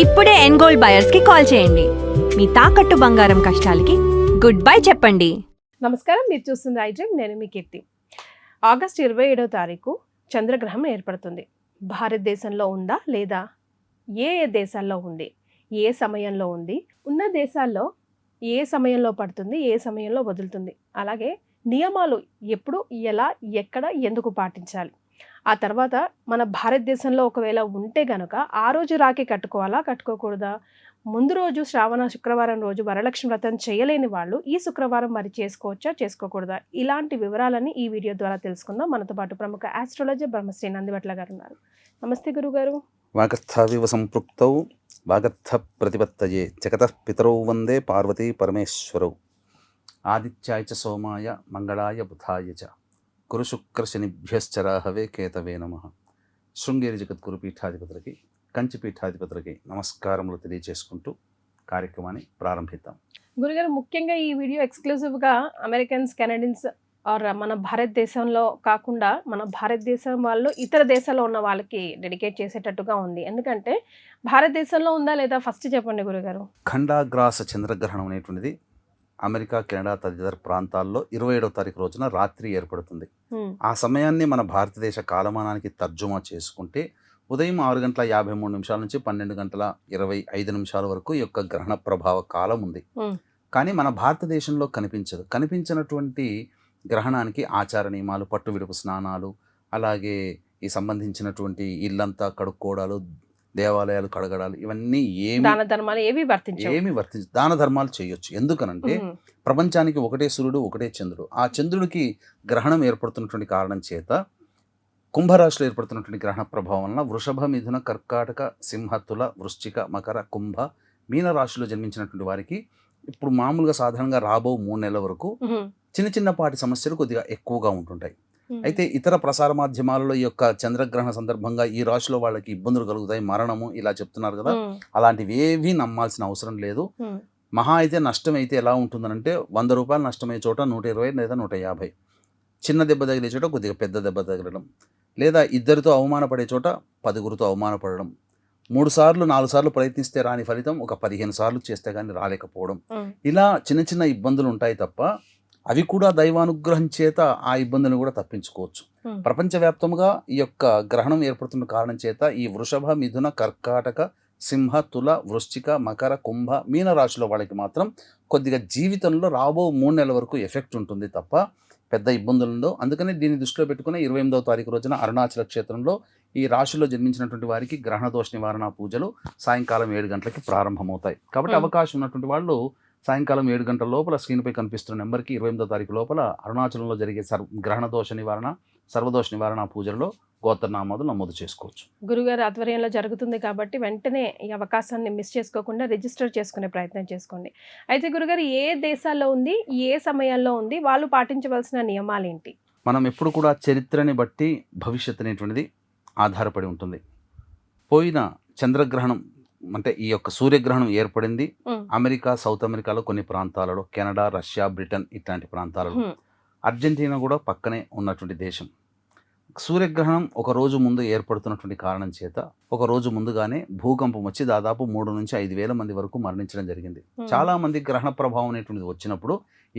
ఇప్పుడే ఎన్గోల్డ్ బయర్స్ కి కాల్ చేయండి. మీ తాకట్టు బంగారం కష్టాలకి గుడ్ బై చెప్పండి. నమస్కారం, మీరు చూస్తుంది ఐడ్రీమ్. నేను మీ కీర్తి. ఆగస్టు 27వ తారీఖు చంద్రగ్రహణం ఏర్పడుతుంది. భారతదేశంలో ఉందా లేదా, ఏ దేశాల్లో ఉంది, ఏ సమయంలో ఉంది, ఉన్న దేశాల్లో ఏ సమయంలో పడుతుంది, ఏ సమయంలో వదులుతుంది, అలాగే నియమాలు ఎప్పుడు, ఎలా, ఎక్కడ, ఎందుకు పాటించాలి, ఆ తర్వాత మన భారతదేశంలో ఒకవేళ ఉంటే గనుక ఆ రోజు రాఖీ కట్టుకోవాలా, కట్టుకోకూడదా, ముందు రోజు శ్రావణ శుక్రవారం రోజు వరలక్ష్మి వ్రతం చేయలేని వాళ్ళు ఈ శుక్రవారం మరి చేసుకోవచ్చా, చేసుకోకూడదా, ఇలాంటి వివరాలని ఈ వీడియో ద్వారా తెలుసుకుందాం. మనతో పాటు ప్రముఖ ఆస్ట్రాలజర్ బ్రహ్మశ్రీ నందివట్ల గారు ఉన్నారు. నమస్తే గురుగారు. వాగర్థావివ సంపృక్తౌ వాగర్థ ప్రతిపత్తయే జగతః పితరౌ వందే పార్వతీ పరమేశ్వరౌ ఆదిత్యాయ చ సోమాయ మంగళాయ బుధాయ చ గురు శుక్ర శనిభ్యశ్చరాహవే కేతవే నమః. శృంగేరి జగద్గురు పీఠాధిపతులకి, కంచి పీఠాధిపతులకి నమస్కారములు తెలియజేసుకుంటూ కార్యక్రమాన్ని ప్రారంభిద్దాం. గురుగారు, ముఖ్యంగా ఈ వీడియో ఎక్స్క్లూజివ్గా అమెరికన్స్, కెనడియన్స్ ఆర్ మన భారతదేశంలో కాకుండా మన భారతదేశం వాళ్ళు ఇతర దేశాల్లో ఉన్న వాళ్ళకి డెడికేట్ చేసేటట్టుగా ఉంది. ఎందుకంటే భారతదేశంలో ఉందా లేదా ఫస్ట్ చెప్పండి గురుగారు. ఖండాగ్రాస చంద్రగ్రహణం అనేటువంటిది అమెరికా, కెనడా తదితర ప్రాంతాల్లో 27వ తారీఖు రోజున రాత్రి ఏర్పడుతుంది. ఆ సమయాన్ని మన భారతదేశ కాలమానానికి తర్జుమా చేసుకుంటే ఉదయం 6:53 నుంచి 12:25 వరకు ఈ యొక్క గ్రహణ ప్రభావ కాలం ఉంది. కానీ మన భారతదేశంలో కనిపించదు. కనిపించినటువంటి గ్రహణానికి ఆచార నియమాలు, పట్టు విడుపు స్నానాలు, అలాగే ఈ సంబంధించినటువంటి ఇల్లంతా కడుక్కోవడాలు, దేవాలయాలు కడగడాలు, ఇవన్నీ దాన ధర్మాలు ఏవి వర్తించవు. దాన ధర్మాలు చేయొచ్చు. ఎందుకనంటే ప్రపంచానికి ఒకటే సూర్యుడు, ఒకటే చంద్రుడు. ఆ చంద్రుడికి గ్రహణం ఏర్పడుతున్నటువంటి కారణం చేత కుంభరాశిలో ఏర్పడుతున్నటువంటి గ్రహణ ప్రభావం వలన వృషభ, మిథున, కర్కాటక, సింహ, తుల, వృశ్చిక, మకర, కుంభ, మీన రాశిలో జన్మించినటువంటి వారికి ఇప్పుడు మామూలుగా సాధారణంగా రాబో 3 నెలల వరకు చిన్న చిన్నపాటి సమస్యలు కొద్దిగా ఎక్కువగా ఉంటుంటాయి. అయితే ఇతర ప్రసార మాధ్యమాలలో ఈ యొక్క చంద్రగ్రహణ సందర్భంగా ఈ రాశిలో వాళ్ళకి ఇబ్బందులు కలుగుతాయి, మరణము ఇలా చెప్తున్నారు కదా. అలాంటివి ఏవి నమ్మాల్సిన అవసరం లేదు. మహా అయితే నష్టం అయితే ఎలా ఉంటుందనంటే 100 రూపాయలు నష్టమయ్యే చోట 120 లేదా 150, చిన్న దెబ్బ తగిలే చోట కొద్దిగా పెద్ద దెబ్బ తగలడం, లేదా ఇద్దరితో అవమానపడే చోట 10గురితో అవమానపడడం, 3 సార్లు 4 సార్లు ప్రయత్నిస్తే రాని ఫలితం ఒక 15 సార్లు చేస్తే కానీ రాలేకపోవడం, ఇలా చిన్న చిన్న ఇబ్బందులు ఉంటాయి తప్ప అవి కూడా దైవానుగ్రహం చేత ఆ ఇబ్బందులను కూడా తప్పించుకోవచ్చు. ప్రపంచవ్యాప్తంగా ఈ యొక్క గ్రహణం ఏర్పడుతున్న కారణం చేత ఈ వృషభ, మిథున, కర్కాటక, సింహ, తుల, వృశ్చిక, మకర, కుంభ, మీన రాశిలో వాళ్ళకి మాత్రం కొద్దిగా జీవితంలో రాబో 3 నెలల వరకు ఎఫెక్ట్ ఉంటుంది తప్ప పెద్ద ఇబ్బందులు ఉండవు. అందుకని దీన్ని దృష్టిలో పెట్టుకుని 28వ తారీఖు రోజున అరుణాచల క్షేత్రంలో ఈ రాశిలో జన్మించినటువంటి వారికి గ్రహణ దోష నివారణ పూజలు సాయంకాలం 7 గంటలకి ప్రారంభమవుతాయి. కాబట్టి అవకాశం ఉన్నటువంటి వాళ్ళు సాయంకాలం 7 గంటల లోపల స్క్రీన్పై కనిపిస్తున్న నెంబర్కి 28వ తారీఖు లోపల అరుణాచలంలో జరిగే గ్రహణ దోష నివారణ, సర్వదోష నివారణ పూజల్లో గోత్రనామాలు నమోదు చేసుకోవచ్చు. గురుగారు ఆధ్వర్యంలో జరుగుతుంది కాబట్టి వెంటనే ఈ అవకాశాన్ని మిస్ చేసుకోకుండా రిజిస్టర్ చేసుకునే ప్రయత్నం చేసుకోండి. అయితే గురుగారు, ఏ దేశాల్లో ఉంది, ఏ సమయాల్లో ఉంది, వాళ్ళు పాటించవలసిన నియమాలు ఏంటి? మనం ఎప్పుడు కూడా చరిత్రని బట్టి భవిష్యత్తు అనేటువంటిది ఆధారపడి ఉంటుంది. పోయిన చంద్రగ్రహణం అంటే ఈ యొక్క సూర్యగ్రహణం ఏర్పడింది అమెరికా, సౌత్ అమెరికాలో కొన్ని ప్రాంతాలలో, కెనడా, రష్యా, బ్రిటన్ ఇట్లాంటి ప్రాంతాలలో, అర్జెంటీనా కూడా పక్కనే ఉన్నటువంటి దేశం. సూర్యగ్రహణం ఒక రోజు ముందు ఏర్పడుతున్నటువంటి కారణం చేత ఒక రోజు ముందుగానే భూకంపం వచ్చి దాదాపు 3 నుంచి 5 వేల మంది వరకు మరణించడం జరిగింది. చాలా మంది గ్రహణ ప్రభావం అనేటువంటిది వచ్చినప్పుడు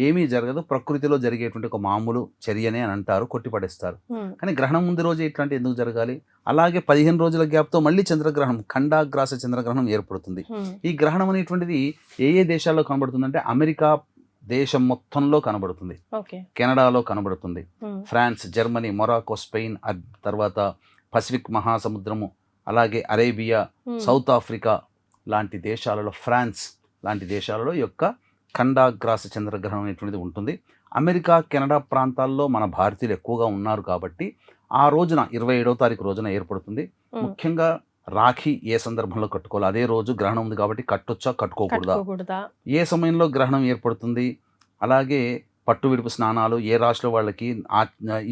ఏమీ జరగదు, ప్రకృతిలో జరిగేటువంటి ఒక మామూలు చర్యనే అని అంటారు, కొట్టిపడేస్తారు. కానీ గ్రహణం ముందు రోజే ఇట్లాంటి ఎందుకు జరగాలి? అలాగే 15 రోజుల గ్యాప్తో మళ్ళీ చంద్రగ్రహణం, ఖండాగ్రాస చంద్రగ్రహణం ఏర్పడుతుంది. ఈ గ్రహణం అనేటువంటిది ఏ దేశాల్లో కనబడుతుందంటే అమెరికా దేశం మొత్తంలో కనబడుతుంది, కెనడాలో కనబడుతుంది, ఫ్రాన్స్, జర్మనీ, మొరాకో, స్పెయిన్, తర్వాత పసిఫిక్ మహాసముద్రము, అలాగే అరేబియా, సౌత్ ఆఫ్రికా లాంటి దేశాలలో, ఫ్రాన్స్ లాంటి దేశాలలో ఈ యొక్క ఖండాగ్రాస చంద్రగ్రహణం అనేటువంటిది ఉంటుంది. అమెరికా, కెనడా ప్రాంతాల్లో మన భారతీయులు ఎక్కువగా ఉన్నారు కాబట్టి ఆ రోజున 27వ తారీఖు రోజున ఏర్పడుతుంది. ముఖ్యంగా రాఖీ ఏ సందర్భంలో కట్టుకోవాలి, అదే రోజు గ్రహణం ఉంది కాబట్టి కట్టొచ్చా, కట్టుకోకూడదా, ఏ సమయంలో గ్రహణం ఏర్పడుతుంది, అలాగే పట్టు విడుపు స్నానాలు ఏ రాశిలో వాళ్ళకి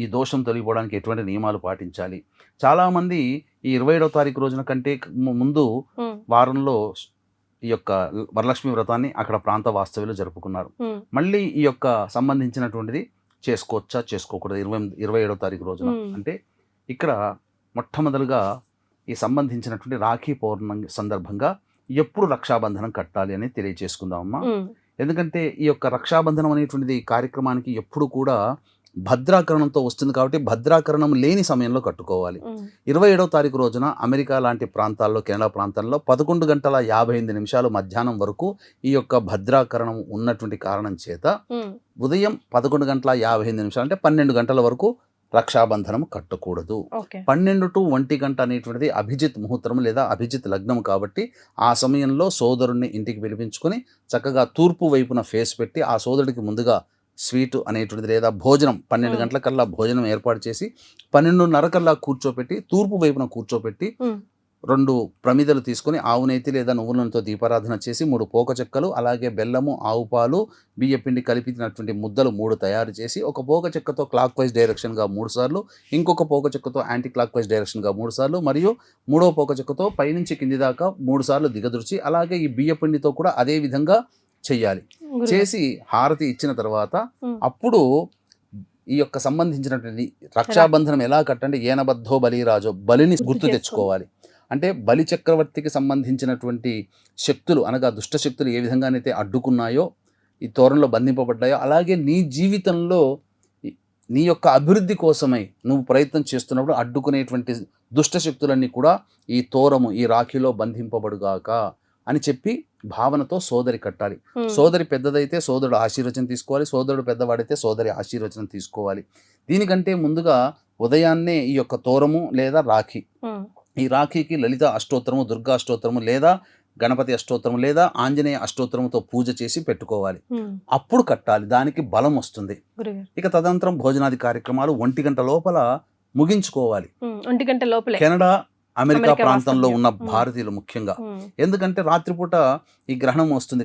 ఈ దోషం తొలగిపోవడానికి ఎటువంటి నియమాలు పాటించాలి. చాలామంది ఈ 27వ తారీఖు రోజున కంటే ముందు వారంలో ఈ యొక్క వరలక్ష్మి వ్రతాన్ని అక్కడ ప్రాంత వాస్తవ్యులు జరుపుకున్నారు. మళ్ళీ ఈ యొక్క సంబంధించినటువంటిది చేసుకోవచ్చా, చేసుకోకూడదు 27వ తారీఖు రోజున అంటే ఇక్కడ మొట్టమొదలుగా ఈ సంబంధించినటువంటి రాఖీ పౌర్ణమి సందర్భంగా ఎప్పుడు రక్షాబంధనం కట్టాలి అని తెలియజేసుకుందామమ్మా. ఎందుకంటే ఈ యొక్క రక్షాబంధనం అనేటువంటిది ఈ కార్యక్రమానికి ఎప్పుడు కూడా భద్రాకరణంతో వస్తుంది కాబట్టి భద్రాకరణం లేని సమయంలో కట్టుకోవాలి. 27వ తారీఖు రోజున అమెరికా లాంటి ప్రాంతాల్లో, కెనడా ప్రాంతాల్లో 11:58 మధ్యాహ్నం వరకు ఈ యొక్క భద్రాకరణం ఉన్నటువంటి కారణం చేత ఉదయం 11:58 అంటే 12 గంటల వరకు రక్షాబంధనం కట్టకూడదు. 12 to 1 గంట అనేటువంటిది అభిజిత్ ముహూర్తం లేదా అభిజిత్ లగ్నం కాబట్టి ఆ సమయంలో సోదరుణ్ణి ఇంటికి పిలిపించుకొని చక్కగా తూర్పు వైపున ఫేస్ పెట్టి ఆ సోదరుడికి ముందుగా స్వీట్ అనేటువంటిది లేదా భోజనం 12 గంటల కల్లా భోజనం ఏర్పాటు చేసి 12:30 కల్లా కూర్చోపెట్టి తూర్పు వైపున కూర్చోపెట్టి 2 ప్రమిదలు తీసుకొని ఆవు నేతి లేదా నువ్వుల నూనెతో దీపారాధన చేసి 3 పోక చెక్కలు అలాగే బెల్లము, ఆవు పాలు, బియ్యపిండి కలిపినటువంటి ముద్దలు 3 తయారు చేసి ఒక పోక చెక్కతో క్లాక్ వైజ్ డైరెక్షన్గా 3 సార్లు, ఇంకొక పోక చెక్కతో యాంటీ క్లాక్ వైజ్ డైరెక్షన్గా 3 సార్లు మరియు 3వ పోక చెక్కతో పైనుంచి కింది దాకా 3 సార్లు దిగదుర్చి అలాగే ఈ బియ్యపిండితో కూడా అదే విధంగా చెయ్యాలి. చేసి హారతి ఇచ్చిన తర్వాత అప్పుడు ఈ యొక్క సంబంధించినటువంటి రక్షాబంధనం ఎలా కట్టంటే ఏనబద్ధో బలిరాజో బలిని గుర్తు తెచ్చుకోవాలి. అంటే బలి చక్రవర్తికి సంబంధించినటువంటి శక్తులు అనగా దుష్ట శక్తులు ఏ విధంగానైతే అడ్డుకున్నాయో ఈ తోరణంలో బంధింపబడ్డాయో అలాగే నీ జీవితంలో నీ యొక్క అభివృద్ధి కోసమై నువ్వు ప్రయత్నం చేస్తున్నప్పుడు అడ్డుకునేటువంటి దుష్ట శక్తులన్నీ కూడా ఈ తోరము ఈ రాఖీలో బంధింపబడుగాక అని చెప్పి భావనతో సోదరి కట్టాలి. సోదరి పెద్దదైతే సోదరుడు ఆశీర్వచనం తీసుకోవాలి, సోదరుడు పెద్దవాడైతే సోదరి ఆశీర్వచనం తీసుకోవాలి. దీనికంటే ముందుగా ఉదయాన్నే ఈ యొక్క తోరము లేదా రాఖీ, ఈ రాఖీకి లలిత అష్టోత్తరము, దుర్గా అష్టోత్తరము లేదా గణపతి అష్టోత్తరము లేదా ఆంజనేయ అష్టోత్తరముతో పూజ చేసి పెట్టుకోవాలి. అప్పుడు కట్టాలి, దానికి బలం వస్తుంది. ఇక తదనంతరం భోజనాది కార్యక్రమాలు 1 గంట లోపల ముగించుకోవాలి. 1 గంట లోపలే కెనడా అమెరికా ప్రాంతంలో ఉన్న భారతీయులు ముఖ్యంగా, ఎందుకంటే రాత్రిపూట ఈ గ్రహణం వస్తుంది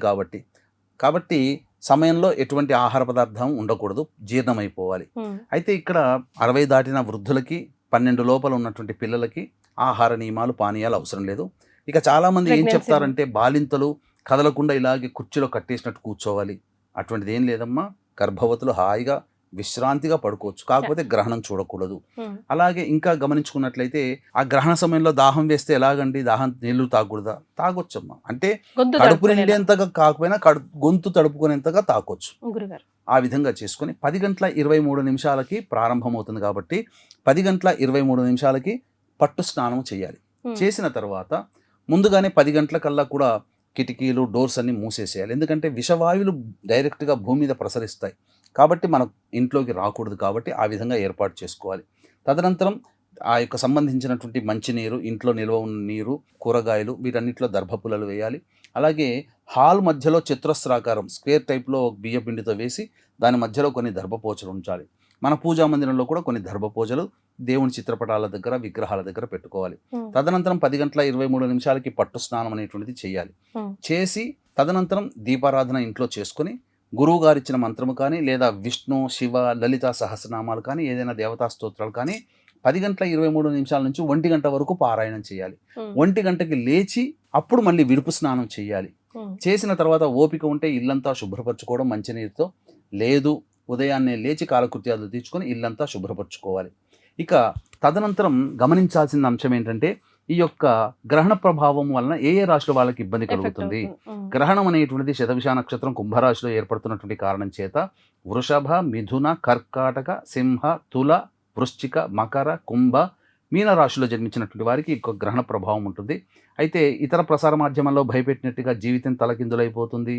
కాబట్టి సమయంలో ఎటువంటి ఆహార పదార్థం ఉండకూడదు, జీర్ణమైపోవాలి. అయితే ఇక్కడ 60 దాటిన వృద్ధులకి 12 లోపల ఉన్నటువంటి పిల్లలకి ఆహార నియమాలు పానీయాలు అవసరం లేదు. ఇక చాలామంది ఏం చెప్తారంటే బాలింతలు కదలకుండా ఇలాగే కుర్చీలో కట్టేసినట్టు కూర్చోవాలి. అటువంటిది ఏం లేదమ్మా, గర్భవతులు హాయిగా విశ్రాంతిగా పడుకోవచ్చు, కాకపోతే గ్రహణం చూడకూడదు. అలాగే ఇంకా గమనించుకున్నట్లయితే ఆ గ్రహణ సమయంలో దాహం వేస్తే ఎలాగండి, నీళ్లు తాగకూడదా? తాగొచ్చమ్మా, అంటే కడుపు నిండేంతగా కాకపోయినా గొంతు తడుపుకునేంతగా తాగొచ్చు. ఆ విధంగా చేసుకుని 10:23 ప్రారంభమవుతుంది కాబట్టి 10:23 పట్టు స్నానం చేయాలి. చేసిన తర్వాత ముందుగానే 10 గంటల కల్లా కూడా కిటికీలు డోర్స్ అన్ని మూసేసేయాలి. ఎందుకంటే విషవాయువులు డైరెక్ట్గా భూమి మీద ప్రసరిస్తాయి కాబట్టి మన ఇంట్లోకి రాకూడదు. కాబట్టి ఆ విధంగా ఏర్పాటు చేసుకోవాలి. తదనంతరం ఆ యొక్క సంబంధించినటువంటి మంచినీరు, ఇంట్లో నిల్వ ఉన్న నీరు, కూరగాయలు వీటన్నిటిలో దర్భపుల్లలు వేయాలి. అలాగే హాల్ మధ్యలో చతురస్రాకారం స్క్వేర్ టైప్లో బియ్య పిండితో వేసి దాని మధ్యలో కొన్ని దర్భపోచలు ఉంచాలి. మన పూజా మందిరంలో కూడా కొన్ని దర్భపోజలు దేవుని చిత్రపటాల దగ్గర, విగ్రహాల దగ్గర పెట్టుకోవాలి. తదనంతరం 10:23 పట్టు స్నానం అనేటువంటిది చేయాలి. చేసి తదనంతరం దీపారాధన ఇంట్లో చేసుకుని గురువు గారు ఇచ్చిన మంత్రము కానీ లేదా విష్ణు, శివ, లలిత సహస్రనామాలు కానీ ఏదైనా దేవతా స్తోత్రాలు కానీ 10:23 నుంచి 1 గంట వరకు పారాయణం చేయాలి. 1 గంటకి లేచి అప్పుడు మళ్ళీ విడుపు స్నానం చేయాలి. చేసిన తర్వాత ఓపిక ఉంటే ఇల్లంతా శుభ్రపరచుకోవడం మంచినీరుతో, లేదు ఉదయాన్నే లేచి కాలకృత్యాలు తీర్చుకొని ఇల్లంతా శుభ్రపరచుకోవాలి. ఇక తదనంతరం గమనించాల్సిన అంశం ఏంటంటే ఈ యొక్క గ్రహణ ప్రభావం వలన ఏ రాశుల వాళ్ళకి ఇబ్బంది కలుగుతుంది. గ్రహణం అనేటువంటిది శతభిష నక్షత్రం కుంభరాశిలో ఏర్పడుతున్నటువంటి కారణం చేత వృషభ, మిథున, కర్కాటక, సింహ, తుల, వృశ్చిక, మకర, కుంభ, మీన రాశిలో జన్మించినటువంటి వారికి ఈ గ్రహణ ప్రభావం ఉంటుంది. అయితే ఇతర ప్రసార మాధ్యమాల్లో భయపెట్టినట్టుగా జీవితం తలకిందులైపోతుంది,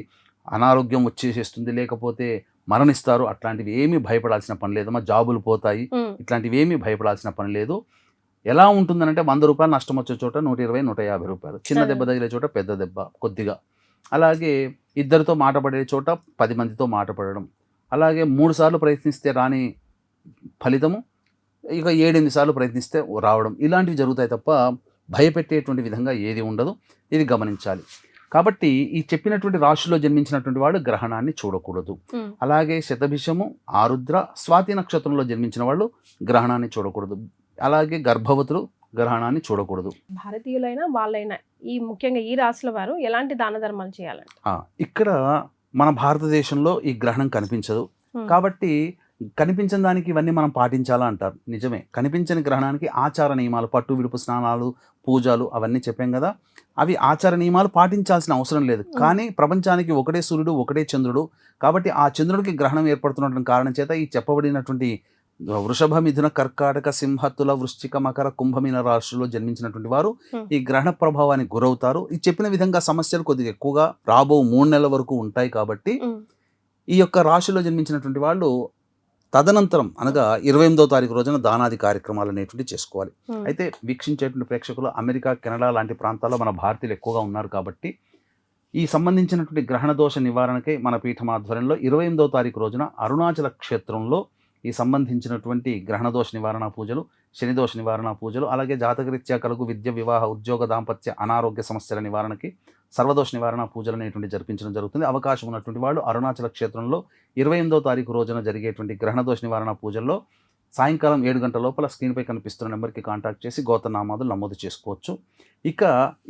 అనారోగ్యం వచ్చేసేస్తుంది, లేకపోతే మరణిస్తారు, అట్లాంటివి ఏమీ భయపడాల్సిన పని లేదమ్మా. జాబులు పోతాయి, ఇట్లాంటివి ఏమీ భయపడాల్సిన పని లేదు. ఎలా ఉంటుందనంటే 100 రూపాయలు నష్టం వచ్చే చోట 120, 150 రూపాయలు, చిన్న దెబ్బ తగిలే చోట పెద్ద దెబ్బ కొద్దిగా, అలాగే ఇద్దరితో మాట పడే చోట 10 మందితో మాట పడడం, అలాగే 3 సార్లు ప్రయత్నిస్తే రాని ఫలితము ఇక 7-8 సార్లు ప్రయత్నిస్తే రావడం, ఇలాంటివి జరుగుతాయి తప్ప భయపెట్టేటువంటి విధంగా ఏది ఉండదు. ఇది గమనించాలి. కాబట్టి ఈ చెప్పినటువంటి రాశిలో జన్మించినటువంటి వాడు గ్రహణాన్ని చూడకూడదు. అలాగే శతభిషము, ఆరుద్ర, స్వాతి నక్షత్రంలో జన్మించిన వాళ్ళు గ్రహణాన్ని చూడకూడదు. అలాగే గర్భవతులు గ్రహణాన్ని చూడకూడదు. భారతీయులైనా వాళ్ళైనా ఈ ముఖ్యంగా ఈ రాశుల వారు ఎలాంటి దాన ధర్మాలు చేయాలంటే ఇక్కడ మన భారతదేశంలో ఈ గ్రహణం కనిపించదు కాబట్టి కనిపించని దానికి ఇవన్నీ మనం పాటించాలా అంటారు. నిజమే. కనిపించని గ్రహణానికి ఆచార నియమాలు, పట్టు విడుపు స్నానాలు, పూజలు అవన్నీ చెప్పాం కదా, అవి ఆచార నియమాలు పాటించాల్సిన అవసరం లేదు. కానీ ప్రపంచానికి ఒకటే సూర్యుడు, ఒకటే చంద్రుడు. కాబట్టి ఆ చంద్రుడికి గ్రహణం ఏర్పడుతున్నటువంటి కారణం చేత ఈ చెప్పబడినటువంటి వృషభ, మిథున, కర్కాటక, సింహ, తుల, వృశ్చిక, మకర, కుంభమీన రాశుల్లో జన్మించినటువంటి వారు ఈ గ్రహణ ప్రభావానికి గురవుతారు. ఈ చెప్పిన విధంగా సమస్యలు కొద్దిగా ఎక్కువగా రాబో 3 నెలల వరకు ఉంటాయి. కాబట్టి ఈ యొక్క రాశిలో జన్మించినటువంటి వాళ్ళు తదనంతరం అనగా 28వ తారీఖు రోజున దానాది కార్యక్రమాలు అనేటువంటి చేసుకోవాలి. అయితే వీక్షించేటువంటి ప్రేక్షకులు అమెరికా, కెనడా లాంటి ప్రాంతాల్లో మన భారతీయులు ఎక్కువగా ఉన్నారు. కాబట్టి ఈ సంబంధించినటువంటి గ్రహణ దోష నివారణకై మన పీఠం ఆధ్వర్యంలో 28వ తారీఖు రోజున అరుణాచల క్షేత్రంలో ఈ సంబంధించినటువంటి గ్రహణ దోష నివారణ పూజలు, శని దోష నివారణ పూజలు, అలాగే జాతకరీత్యా కలుగు విద్య, వివాహ, ఉద్యోగ, దాంపత్య, అనారోగ్య సమస్యల నివారణకి సర్వదోష నివారణ పూజలు అనేటువంటి జరిపించడం జరుగుతుంది. అవకాశం ఉన్నటువంటి వాళ్ళు అరుణాచల క్షేత్రంలో 28వ తారీఖు రోజున జరిగేటువంటి గ్రహణ దోష నివారణ పూజల్లో సాయంకాలం 7 గంటల లోపల స్క్రీన్పై కనిపిస్తున్న నెంబర్కి కాంటాక్ట్ చేసి గోత్రనామాదులు నమోదు చేసుకోవచ్చు. ఇక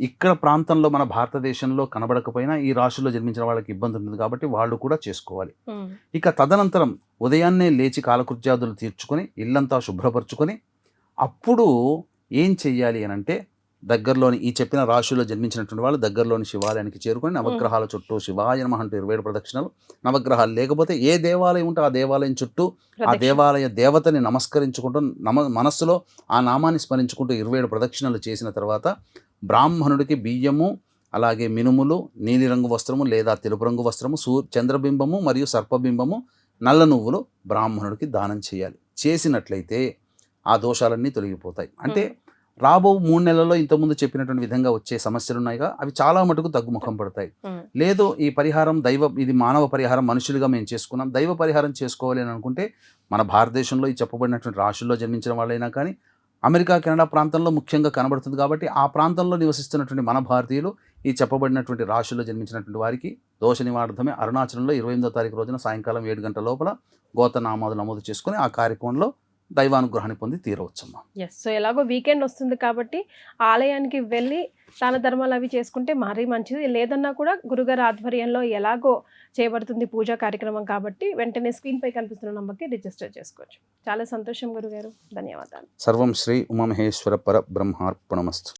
ఇక్కడ ప్రాంతంలో మన భారతదేశంలో కనబడకపోయినా ఈ రాశుల్లో జన్మించిన వాళ్ళకి ఇబ్బంది ఉంటుంది కాబట్టి వాళ్ళు కూడా చేసుకోవాలి. ఇక తదనంతరం ఉదయాన్నే లేచి కాలకృత్యాదులు తీర్చుకొని ఇల్లంతా శుభ్రపరచుకొని అప్పుడు ఏం చెయ్యాలి అని అంటే, దగ్గరలోని ఈ చెప్పిన రాశుల్లో జన్మించినటువంటి వాళ్ళు దగ్గరలోని శివాలయానికి చేరుకొని నవగ్రహాల చుట్టూ శివాయ నమః అంటూ 27 ప్రదక్షిణలు, నవగ్రహాలు లేకపోతే ఏ దేవాలయం ఉంటే ఆ దేవాలయం చుట్టూ ఆ దేవాలయ దేవతని నమస్కరించుకుంటూ మనస్సులో ఆ నామాన్ని స్మరించుకుంటూ 27 ప్రదక్షిణలు చేసిన తర్వాత బ్రాహ్మణుడికి బియ్యము, అలాగే మినుములు, నీలిరంగు వస్త్రము లేదా తెలుపు రంగు వస్త్రము, చంద్రబింబము మరియు సర్పబింబము, నల్ల నువ్వులు బ్రాహ్మణుడికి దానం చేయాలి. చేసినట్లయితే ఆ దోషాలన్నీ తొలగిపోతాయి. అంటే రాబో 3 నెలల్లో ఇంతకుముందు చెప్పినటువంటి విధంగా వచ్చే సమస్యలు ఉన్నాయిగా, అవి చాలా మటుకు తగ్గుముఖం పడతాయి. లేదు ఈ పరిహారం ఇది మానవ పరిహారం మనుషులుగా మేము చేసుకున్నాం, దైవ పరిహారం చేసుకోవాలి అని అనుకుంటే మన భారతదేశంలో ఈ చెప్పబడినటువంటి రాశుల్లో జన్మించిన వాళ్ళైనా కానీ అమెరికా, కెనడా ప్రాంతంలో ముఖ్యంగా కనబడుతుంది. కాబట్టి ఆ ప్రాంతంలో నివసిస్తున్నటువంటి మన భారతీయులు ఈ చెప్పబడినటువంటి రాశుల్లో జన్మించినటువంటి వారికి దోష నివారణమే అరుణాచలంలో 28వ తారీఖు రోజున సాయంకాలం 7 గంటల లోపల గోత్రనామాదులు నమోదు చేసుకుని ఆ కార్యక్రమంలో దైవానుగ్రహాన్ని పొంది తీరవచ్చమ్మా. సో ఎలాగో వీకెండ్ వస్తుంది కాబట్టి ఆలయానికి వెళ్ళి దాన ధర్మాలు అవి చేసుకుంటే మరీ మంచిది. లేదన్నా కూడా గురుగారి ఆధ్వర్యంలో ఎలాగో చేయబడుతుంది పూజా కార్యక్రమం కాబట్టి వెంటనే స్క్రీన్పై కనిపిస్తున్న నంబర్కి రిజిస్టర్ చేసుకోవచ్చు. చాలా సంతోషం గురుగారు, ధన్యవాదాలు. సర్వం శ్రీ ఉమామహేశ్వర పర బ్రహ్మార్పణమస్తు.